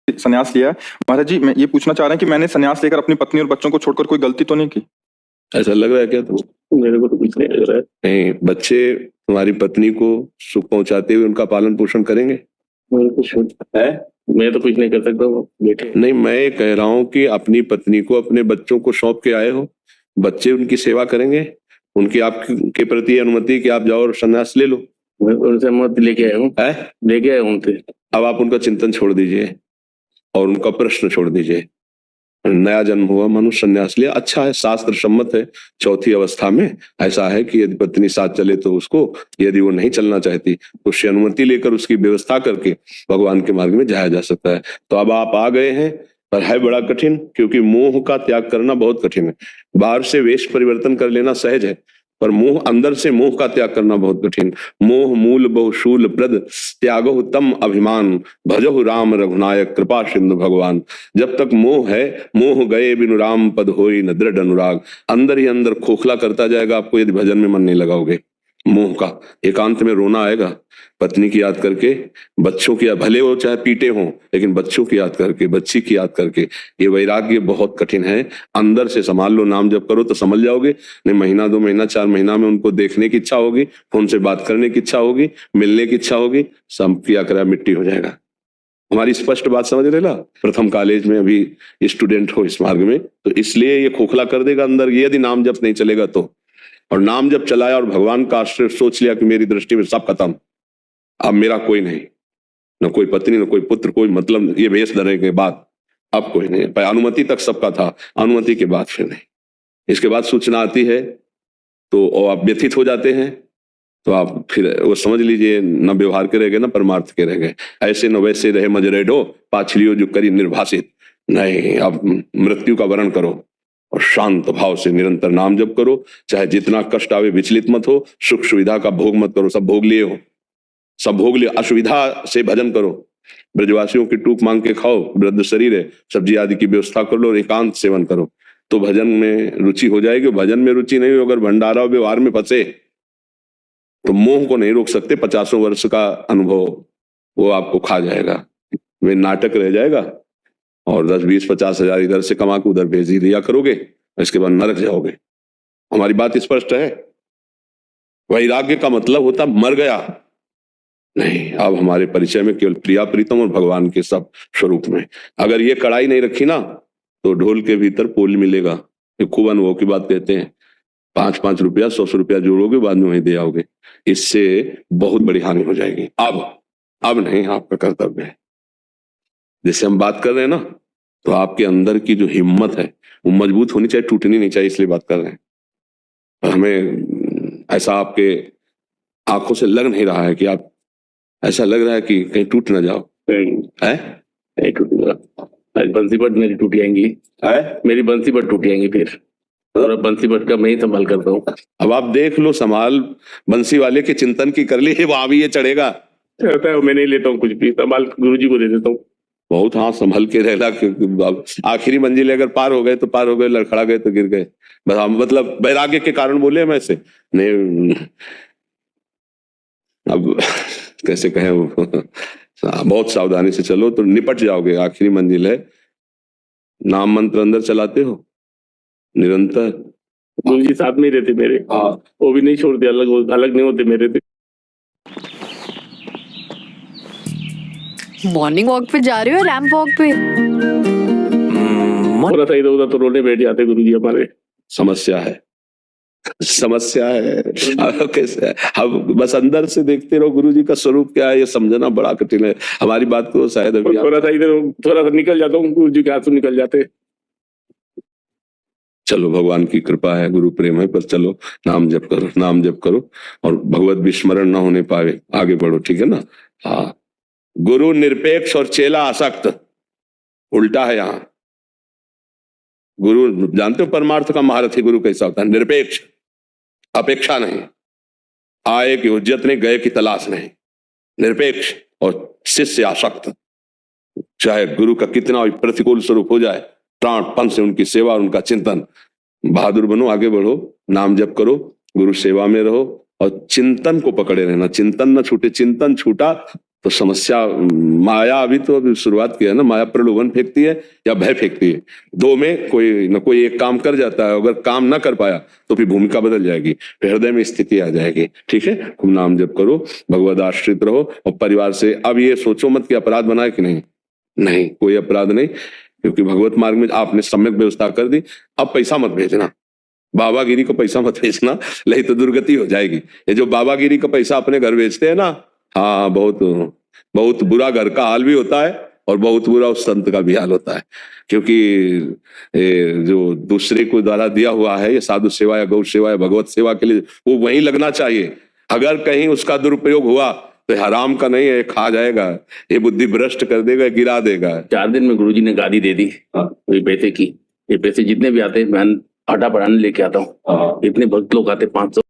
संन्यास लिया है। महाराज जी, मैं ये पूछना चाह रहा हूँ कि मैंने संन्यास लेकर अपनी पत्नी और बच्चों को छोड़कर कोई गलती तो नहीं की? ऐसा लग रहा है क्या तुम? मेरे को तो कुछ नहीं लग रहा है। नहीं, बच्चे तुम्हारी पत्नी को सुख पहुंचाते हुए उनका पालन पोषण करेंगे? मैं तो कुछ नहीं कर सकता हूँ, बेटे। नहीं, मैं ये कह रहा हूँ कि अपनी पत्नी को अपने बच्चों को सौंप के आए हो, बच्चे उनकी सेवा करेंगे, उनकी आपके प्रति अनुमति कि आप जाओ और संन्यास ले लो। मैं उनसे मत लेके आया हूँ, लेके आया हूँ उनसे। अब आप उनका चिंतन छोड़ दीजिए और उनका प्रश्न छोड़ दीजिए। नया जन्म हुआ मनुष्य संन्यास लिया, अच्छा है, शास्त्र सम्मत है। चौथी अवस्था में ऐसा है कि यदि पत्नी साथ चले तो उसको, यदि वो नहीं चलना चाहती तो उससे अनुमति लेकर उसकी व्यवस्था करके भगवान के मार्ग में जाया जा सकता है। तो अब आप आ गए हैं, पर है बड़ा कठिन, क्योंकि मोह का त्याग करना बहुत कठिन है। बाहर से वेश परिवर्तन कर लेना सहज है, पर मोह, अंदर से मोह का त्याग करना बहुत कठिन। मोह मूल बहुशूल प्रद त्यागो तम अभिमान, भजहु राम रघुनायक कृपा सिंधु भगवान। जब तक मोह है, मोह गए बिनु राम पद होई न दृढ़ अनुराग। अंदर ही अंदर खोखला करता जाएगा आपको यदि भजन में मन नहीं लगाओगे। मोह का एकांत में रोना आएगा, पत्नी की याद करके, बच्चों की, भले वो चाहे पीटे हों, लेकिन बच्चों की याद करके, बच्ची की याद करके। ये वैराग्य बहुत कठिन है, अंदर से संभाल लो। नाम जप करो तो समझ जाओगे। नहीं, महीना 2 महीना 4 महीना में उनको देखने की इच्छा होगी, फोन से बात करने की इच्छा होगी, मिलने की इच्छा होगी, सब किया करा मिट्टी हो जाएगा। हमारी स्पष्ट बात समझ रहे ना? प्रथम कॉलेज में अभी स्टूडेंट हो इस मार्ग में, तो इसलिए ये खोखला कर देगा अंदर, यदि नाम जप नहीं चलेगा तो। और नाम जब चलाया और भगवान का आश्रय, सोच लिया कि मेरी दृष्टि में सब खत्म, अब मेरा कोई नहीं, न कोई पत्नी, न कोई पुत्र, कोई मतलब, ये भेष धरने के बाद अब कोई नहीं। पर अनुमति तक सबका था, अनुमति के बाद फिर नहीं। इसके बाद सूचना आती है तो आप व्यथित हो जाते हैं, तो आप फिर वो समझ लीजिए, न व्यवहार के रह गए, न परमार्थ के रह गए। ऐसे न वैसे रहे मजरेडो, पाछलियो जो करी निर्भाषित। नहीं, अब मृत्यु का वरण करो और शांत भाव से निरंतर नाम जप करो। चाहे जितना कष्ट आवे विचलित मत हो, सुख सुविधा का भोग मत करो, सब भोग लिए हो, सब भोग लिए, असुविधा से भजन करो। ब्रजवासियों की टूक मांग के खाओ, वृद्ध शरीर है, सब्जी आदि की व्यवस्था कर लो और एकांत सेवन करो, तो भजन में रुचि हो जाएगी। भजन में रुचि नहीं हो, अगर भंडारा व्यवहार में फंसे तो मोह को नहीं रोक सकते। 50 वर्ष का अनुभव वो आपको खा जाएगा, वे नाटक रह जाएगा, और 10 20 50 हजार इधर से कमा के उधर भेज दिया करोगे, इसके बाद नरक जाओगे। हमारी बात स्पष्ट है? वैराग्य का मतलब होता मर गया नहीं। अब हमारे परिचय में केवल प्रिया प्रीतम और भगवान के सब स्वरूप में। अगर ये कड़ाई नहीं रखी ना, तो ढोल के भीतर पोल मिलेगा। खूब अनुभव की बात कहते हैं, 5-5 रुपया 100 रुपया जोड़ोगे, बाद में वहीं दे आओगे, इससे बहुत बड़ी हानि हो जाएगी। अब नहीं, आपका कर्तव्य है। जैसे हम बात कर रहे हैं ना, तो आपके अंदर की जो हिम्मत है वो मजबूत होनी चाहिए, टूटनी नहीं चाहिए, इसलिए बात कर रहे हैं। पर हमें ऐसा आपके आंखों से लग नहीं रहा है कि आप, ऐसा लग रहा है कि कहीं टूट ना जाओ। नहीं टूटूंगा। आज बंसी बट मेरी टूट जाएंगी, मेरी बंसी बट टूट जाएंगी फिर, और बंसी बट का मैं ही संभाल करता हूँ। अब आप देख लो, संभाल बंसी वाले के चिंतन की कर ली, वहां भी ये चढ़ेगा। मैं नहीं लेता हूँ कुछ भी, संभाल गुरुजी को दे देता हूँ। बहुत, हाँ, संभल के रहना। आखिरी मंजिल अगर पार हो गए तो पार हो गए, लड़खड़ा गए तो गिर गए। बस हम मतलब वैराग्य के कारण बोले मैं से नहीं। अब कैसे कहें, बहुत सावधानी से चलो तो निपट जाओगे। आखिरी मंजिल है। नाम मंत्र अंदर चलाते हो निरंतर, गुरुजी साथ में ही रहते मेरे, वो भी नहीं छोड़ते, अलग नहीं होते मेरे से। मॉर्निंग वॉक पे जा रहे हो, रैंप वॉक पे? थोड़ा सा इधर उधर तो रोने बैठ जाते गुरुजी हमारे। समस्या है, समस्या है। अब कैसे है? अब बस अंदर से देखते रहो गुरुजी का स्वरूप क्या है, ये समझना बड़ा कठिन है। हमारी बात को शायद अभी थोड़ा सा इधर, थोड़ा सा निकल जाता हूँ, गुरुजी के हाथ से निकल जाते। चलो, भगवान की कृपा है, गुरु प्रेम है, पर चलो नाम जप करो, नाम जप करो, और भगवत विस्मरण ना होने पावे, आगे बढ़ो, ठीक है ना? हाँ, गुरु निरपेक्ष और चेला आसक्त, उल्टा है यहाँ। गुरु, जानते हो परमार्थ का महारथी गुरु कैसा होता है? निरपेक्ष, अपेक्षा नहीं, आए की उज्जत नहीं, गए की तलाश नहीं, निरपेक्ष। और शिष्य आसक्त, चाहे गुरु का कितना भी प्रतिकूल स्वरूप हो जाए, प्राणपन से उनकी सेवा और उनका चिंतन। बहादुर बनो, आगे बढ़ो, नाम जप करो, गुरु सेवा में रहो, और चिंतन को पकड़े रहना, चिंतन न छूटे। चिंतन छूटा तो समस्या, माया अभी तो अभी शुरुआत किया है ना, माया प्रलोभन फेंकती है या भय फेंकती है, दो में कोई न कोई एक काम कर जाता है। अगर काम ना कर पाया तो फिर भूमिका बदल जाएगी, फिर हृदय में स्थिति आ जाएगी। ठीक है, खूब नाम जप करो, भगवद आश्रित रहो और परिवार से अब ये सोचो मत कि अपराध बनाए कि नहीं, नहीं कोई अपराध नहीं, क्योंकि भगवत मार्ग में आपने सम्यक व्यवस्था कर दी। अब पैसा मत भेजना, बाबागिरी को पैसा मत भेजना, नहीं तो दुर्गति हो जाएगी। ये जो बाबागिरी का पैसा अपने घर भेजते हैं ना, हाँ बहुत बहुत बुरा घर का हाल भी होता है और बहुत बुरा उस संत का भी हाल होता है। क्योंकि जो दूसरे को द्वारा दिया हुआ है, ये साधु सेवा या गौ सेवा या भगवत सेवा के लिए, वो वहीं लगना चाहिए। अगर कहीं उसका दुरुपयोग हुआ तो हराम का नहीं है, खा जाएगा, ये बुद्धि भ्रष्ट कर देगा, गिरा देगा। 4 दिन में गुरुजी ने गादी दे दी ये पैसे की। ये पैसे जितने भी आते हैं मैं आटा बढ़ाने लेके आता हूँ। इतने भक्त लोग आते 500